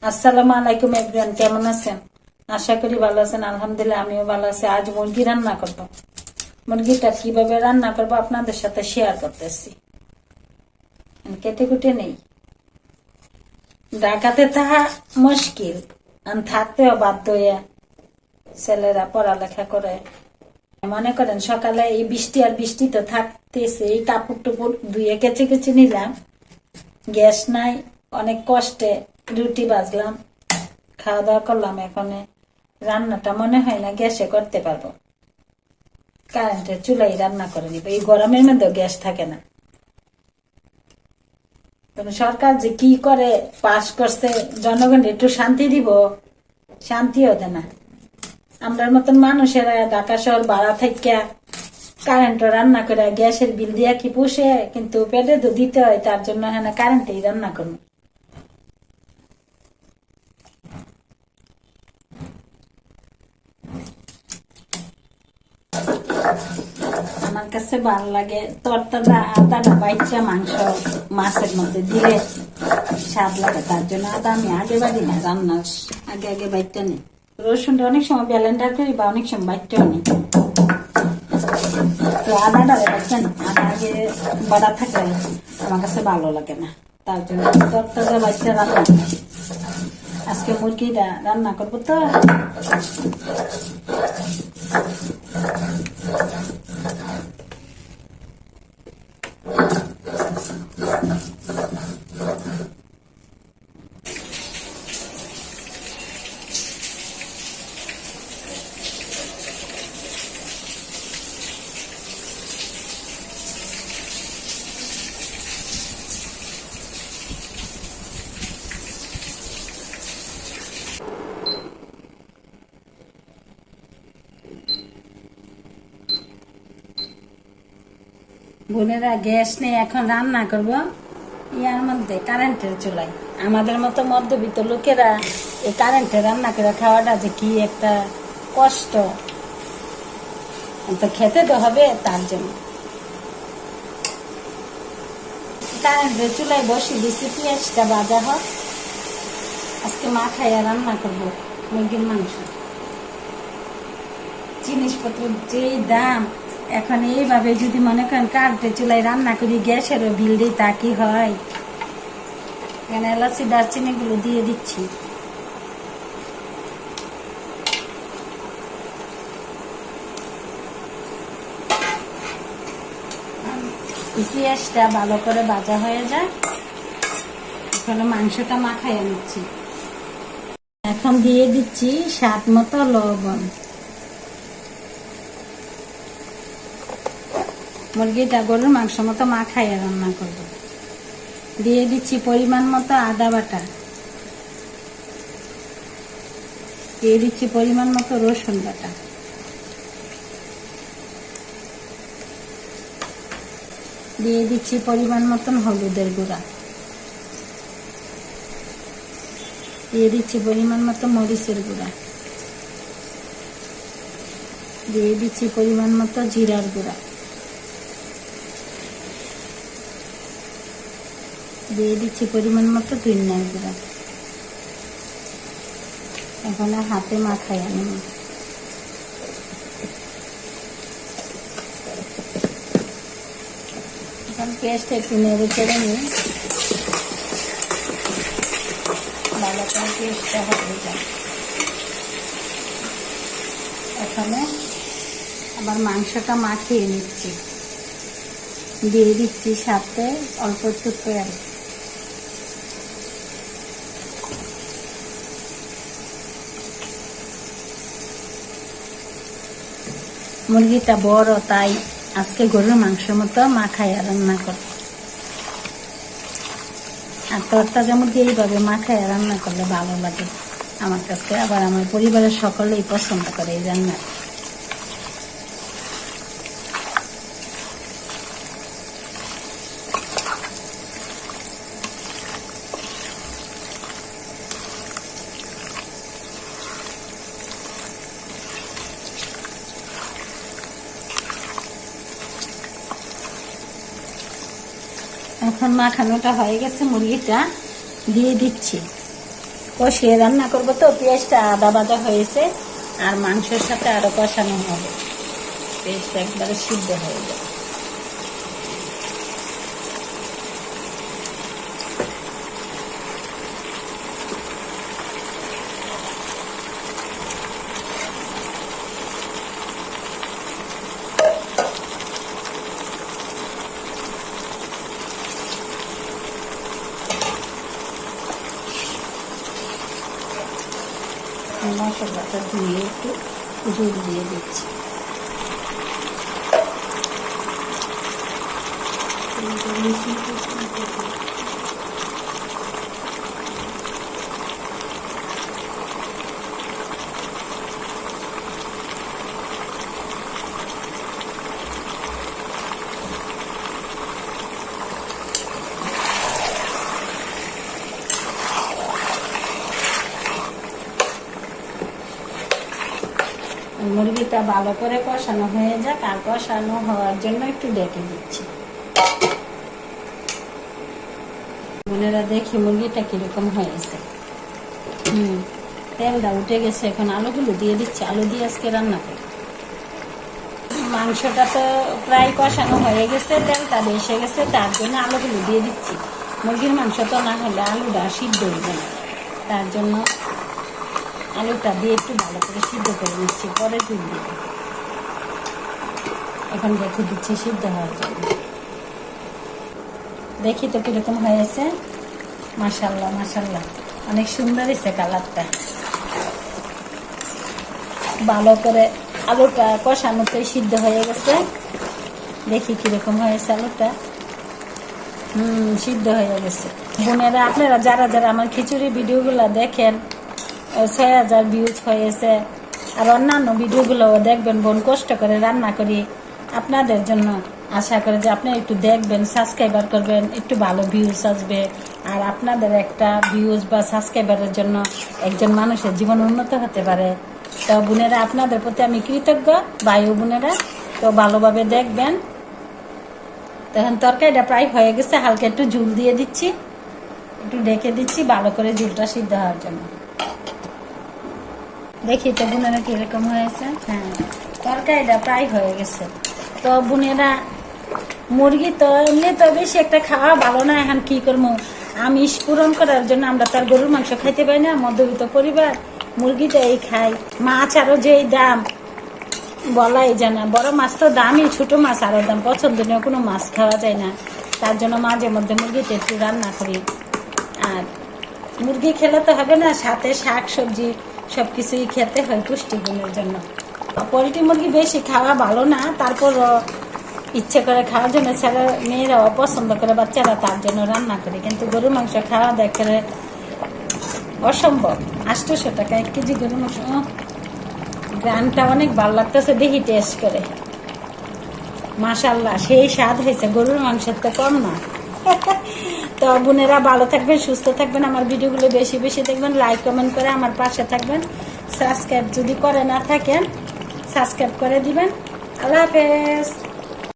আসসালামু আলাইকুম এভরিওয়ান, কেমন আছেন? আশা করি ভালো আছেন। আলহামদুলিল্লাহ আমিও ভালো আছি। আজ মুরগি রান্না করব। মুরগিটা কিভাবে রান্না করব আপনাদের সাথে শেয়ার করতেছি। কেটে কুটে নেই। ঢাকাতে থাকা মুশকিল, থাকতেও বাধ্য হয়ে ছেলেরা পড়ালেখা করে। মনে করেন সকালে এই বৃষ্টি আর বৃষ্টি তো থাকতেছে, এই কাপড় টুপুর ধুয়ে কেচে কেচে নিলাম। গ্যাস নাই, অনেক কষ্টে রুটি বাজলাম, খাওয়া দাওয়া করলাম। এখন রান্নাটা মনে হয় না গ্যাসে করতে পারবো, কারেন্টের চুলাই রান্না করে নিব। এই গরমের মধ্যে গ্যাস থাকে না। সরকার যে কি করে পাস করছে, জনগণ একটু শান্তি দিব, শান্তিও দেয় না। আমরার মতন মানুষেরা ঢাকা শহর ভাড়া থেকে কারেন্ট রান্না করে গ্যাসের বিল দিয়া কি পুষে, কিন্তু পেটে তো দিতে হয়, তার জন্য হ্যাঁ কারেন্টেই রান্না করবো। আমার কাছে ভালো লাগে তরতাজা আদাটা বাইচা মাংস মাছের মধ্যে দিলে স্বাদ লাগে, তার জন্য আদা আমি আগে বাড়ি না, রান্নার আগে আগে বাইটটা নেই। রসুনটা অনেক সময় ব্লেন্ডার করি বা অনেক সময় বাইটটাও নেই। তো আদাটা বাচ্চা নেই, আদা আগে বাড়া থাকলে আমার কাছে ভালো লাগে না, তার জন্য তরতাজা বাইচা রান্না। আজকে মুরগিটা রান্না করবো তো বোনেরা গ্যাস নেই, এখন রান্না করব ইয়ার মধ্যে কারেন্টের চুলাই। আমাদের মতো মধ্যবিত্ত লোকেরা এই কারেন্টে রান্না করে খাওয়াটা যে কি একটা কষ্ট, তো খেতে তো হবে, তার জন্য কারেন্টের চুলাই বসিয়ে দিচ্ছি। পেঁয়াজটা ভাজা হোক, আজকে মা খাইয়া রান্না করবো মুরগির মাংস। জিনিসপত্রের যেই দাম এখন, এইভাবে যদি মনে করেন কারেন্টের চুলাই রান্না করি, গ্যাসেরও বিল দিই, তা কি হয়? এখানে এলাচি দারচিনি গুলো দিয়ে দিচ্ছি। পেঁয়াজটা ভালো করে ভাজা হয়ে যায়, এখন মাংসটা মাখাইয়া নিচ্ছি। এখন দিয়ে দিচ্ছি স্বাদ মতো লবণ। মুরগিটা গরুর মাংস মতো মাখাইয়া রান্না করব। দিয়ে দিচ্ছি পরিমাণ মতো আদা বাটা, দিয়ে দিচ্ছি পরিমাণ মতো রসুন বাটা, দিয়ে দিচ্ছি পরিমাণ মতন হলুদের গুঁড়া, দিয়ে দিচ্ছি পরিমাণ মতো মরিচের গুঁড়া, দিয়ে দিচ্ছি পরিমাণ মতো জিরার গুঁড়া, দিয়ে দিচ্ছি পরিমাণ মতো ধনিয়ার গুঁড়া। এখন হাতে মাখাই আনি। এখন পেস্ট একটু নেড়ে চেড়ে নিই, ভালো করে পেস্টটা হয়ে যায়। এখানে আবার মাংসটা মাখিয়ে নিচ্ছি, দিয়ে দিচ্ছি সাথে অল্প একটু তেল। মুরগিটা বড়, তাই আজকে গরুর মাংস মতো মাখাইয়া রান্না করব। আর তরতাজা মুরগি এইভাবে মাখাইয়া রান্না করলে ভালো লাগে আমার কাছে, আবার আমার পরিবারের সকলেই পছন্দ করে এই রান্না। এখন মাখানোটা হয়ে গেছে, মুরগিটা দিয়ে দিচ্ছি। কষিয়ে রান্না করবো তো, পেঁয়াজটা আদা ভাজা হয়েছে আর মাংসের সাথে আরো কষানো হবে, পেঁয়াজটা একবারে সিদ্ধ হয়ে যাবে। মশলাটা ধুয়ে একটু ঝোল দিয়ে দিচ্ছি। মুরগিটা ভালো করে কষানো হয়ে যাক, আর কষানো হওয়ার জন্য একটু ডেকে দিচ্ছি। বোনেরা দেখি মুরগিটা কিরকম হয়েছে। তেলটা উঠে গেছে, এখন আলুগুলো দিয়ে দিচ্ছি। আলু দিয়ে আজকে রান্না করি। মাংসটা তো প্রায় কষানো হয়ে গেছে, তেলটা এসে গেছে, তার জন্য আলুগুলো দিয়ে দিচ্ছি। মুরগির মাংস তো না হলে আলুটা সিদ্ধ হইবে না, তার জন্য আলুটা দিয়ে একটু ভালো করে সিদ্ধ করে নিচ্ছি, পরে ঝুল দিব। এখন রেখে দিচ্ছি সিদ্ধ হওয়ার জন্য। দেখি তো কিরকম হয়েছে। মাশাআল্লাহ মাশাআল্লাহ, অনেক সুন্দর হয়েছে কালারটা। ভালো করে আলুটা কষানোতে সিদ্ধ হয়ে গেছে। দেখি কিরকম হয়েছে আলুটা। সিদ্ধ হয়ে গেছে। বোনেরা, আপনারা যারা যারা আমার খিচুড়ি ভিডিওগুলো দেখেন, ৬,০০০ ভিউজ হয়েছে, আর অন্যান্য ভিডিওগুলো দেখবেন। বোন কষ্ট করে রান্না করি আপনাদের জন্য, আশা করে যে আপনি একটু দেখবেন, সাবস্ক্রাইবার করবেন, একটু ভালো ভিউজ আসবে। আর আপনাদের একটা ভিউজ বা সাবস্ক্রাইবারের জন্য একজন মানুষের জীবন উন্নত হতে পারে। তো বোনেরা, আপনাদের প্রতি আমি কৃতজ্ঞ, ভাই ও বোনেরা। তো ভালোভাবে দেখবেন। তখন তরকারিটা প্রায় হয়ে গেছে, হালকা একটু ঝুল দিয়ে দিচ্ছি, একটু ঢেকে দিচ্ছি ভালো করে ঝুলটা সিদ্ধ হওয়ার জন্য। দেখি তো বোনেরা কিরকম হয়েছে। হ্যাঁ, তরকারিটা প্রায় হয়ে গেছে। তো বোনেরা, মুরগি তো এমনি তো বেশি একটা খাওয়া ভালো না। এখন কি করবো, আমিষ পূরণ করার জন্য আমরা তার গরুর মাংস খাইতে পারি না, মধ্যবিত্ত পরিবার, মুরগিটাই খাই। মাছ আরো যেই দাম বলাই যায় না। বড় মাছ তো দামই, ছোট মাছ আরো দাম। পছন্দনীয় কোনো মাছ খাওয়া যায় না, তার জন্য মাঝে মধ্যে মুরগিটা একটু রান্না করি। আর মুরগি খেলে তো হবে না, সাথে শাক সবজি সবকিছুই খেতে হয় পুষ্টিগুণের জন্য। পোলট্রি মুরগি বেশি খাওয়া ভালো না, তারপর ইচ্ছে করে খাওয়ার জন্য ছেলে মেয়েরাও পছন্দ করে, বাচ্চারা, তার জন্য রান্না করি। কিন্তু গরুর মাংস খাওয়া দেখলে অসম্ভব। 800 টাকা 1 কেজি গরুর মাংস। গ্রানটা অনেক ভালো লাগতেছে, দেখি টেস্ট করে। মাশাআল্লাহ, সেই স্বাদ হয়েছে, গরুর মাংসের তো কম না। তো বোনেরা, ভালো থাকবেন, সুস্থ থাকবেন, আমার ভিডিওগুলো বেশি বেশি দেখবেন, লাইক কমেন্ট করে আমার পাশে থাকবেন। সাবস্ক্রাইব যদি করে না থাকেন, সাবস্ক্রাইব করে দিবেন। আল্লাহ হাফেজ।